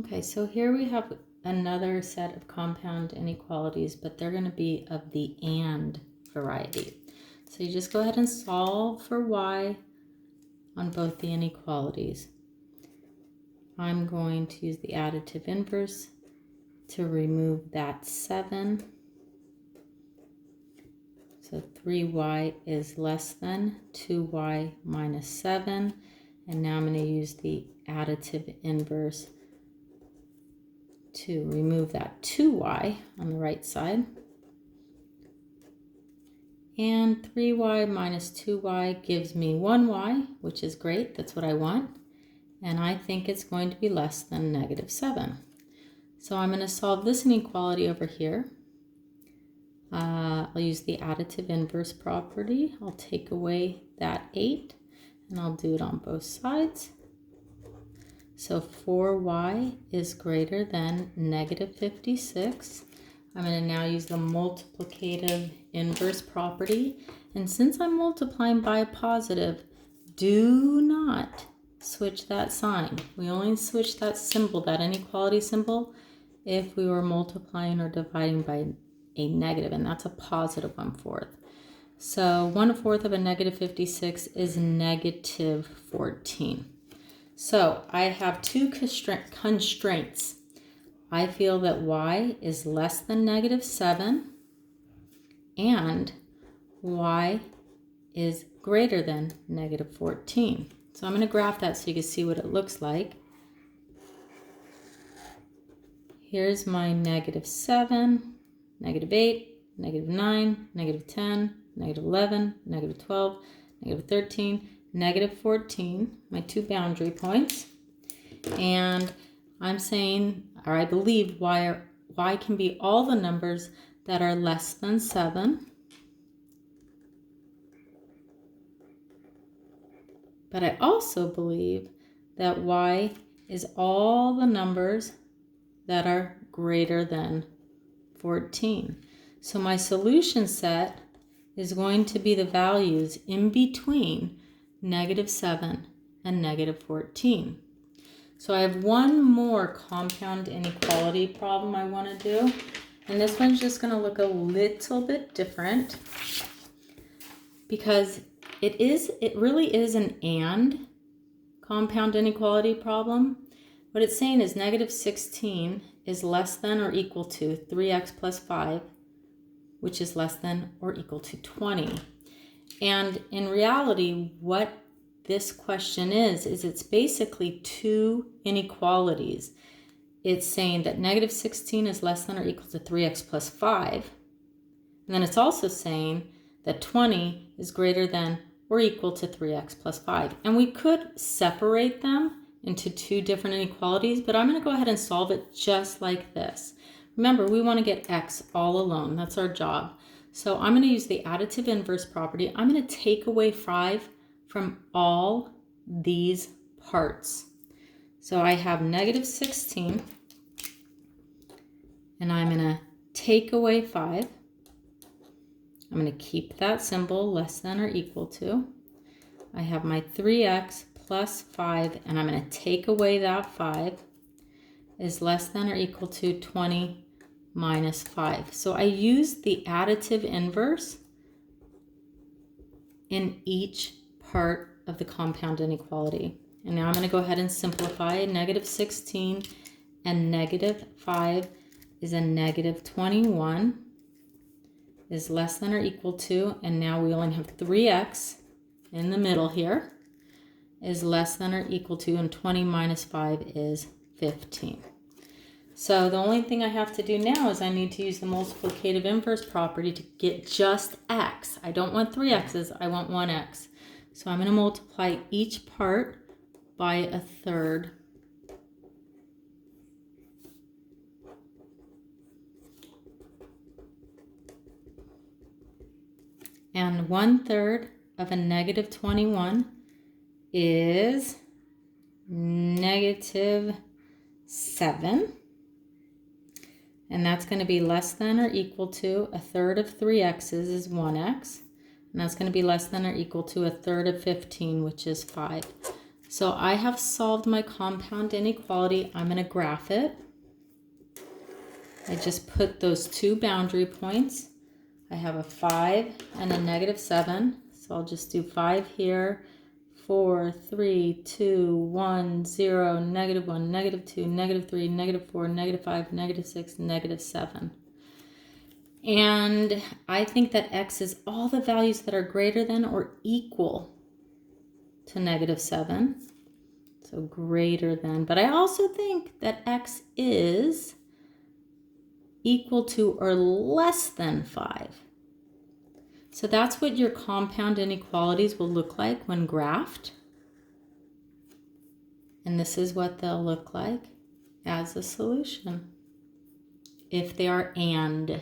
Okay, so here we have another set of compound inequalities, but they're going to be of the and variety. So you just go ahead and solve for y on both the inequalities. I'm going to use the additive inverse to remove that 7. So 3y is less than 2y minus 7. And now I'm going to use the additive inverse to remove that 2y on the right side. And 3y minus 2y gives me 1y, which is great. That's what I want. And I think it's going to be less than negative 7. So I'm going to solve this inequality over here. I'll use the additive inverse property. I'll take away that 8, and I'll do it on both sides. So 4y is greater than negative 56. I'm going to now use the multiplicative inverse property. And since I'm multiplying by a positive, do not switch that sign. We only switch that symbol, that inequality symbol, if we were multiplying or dividing by a negative, and that's a positive 1/4. So 1/4 of a negative 56 is negative 14. So I have two constraints. I feel that y is less than negative 7 and y is greater than negative 14. So I'm going to graph that so you can see what it looks like. Here's my negative 7, negative 8, negative 9, negative 10, negative 11, negative 12, negative 13, negative 14, my two boundary points. And I'm saying, or I believe, y can be all the numbers that are less than 7. But I also believe that y is all the numbers that are greater than 14. So my solution set is going to be the values in between negative 7 and negative 14. So I have one more compound inequality problem I want to do. And this one's just going to look a little bit different because it really is an and compound inequality problem. What it's saying is negative 16 is less than or equal to 3x plus 5, which is less than or equal to 20. And in reality, what this question is it's basically two inequalities. It's saying that negative 16 is less than or equal to 3x plus 5. And then it's also saying that 20 is greater than or equal to 3x plus 5. And we could separate them into two different inequalities, but I'm going to go ahead and solve it just like this. Remember, we want to get x all alone. That's our job. So I'm going to use the additive inverse property. I'm going to take away 5 from all these parts. So I have negative 16, and I'm going to take away 5. I'm going to keep that symbol less than or equal to. I have my 3x plus 5, and I'm going to take away that 5 is less than or equal to 20 minus 5. So I use the additive inverse in each part of the compound inequality. And now I'm going to go ahead and simplify. Negative 16 and negative 5 is a negative 21 is less than or equal to, and now we only have 3x in the middle here, is less than or equal to, and 20 minus 5 is 15. So the only thing I have to do now is I need to use the multiplicative inverse property to get just x. I don't want 3x's, I want 1x. So I'm going to multiply each part by a third. And 1/3 of a negative 21 is negative 7. And that's going to be less than or equal to a third of 3x's is 1x. And that's going to be less than or equal to a third of 15, which is 5. So I have solved my compound inequality. I'm going to graph it. I just put those two boundary points. I have a 5 and a -7. So I'll just do 5 here. 4, 3, 2, 1, 0, -1, -2, -3, -4, -5, -6, -7. And I think that x is all the values that are greater than or equal to -7. So greater than. But I also think that x is equal to or less than 5. So that's what your compound inequalities will look like when graphed. And this is what they'll look like as a solution if they are and.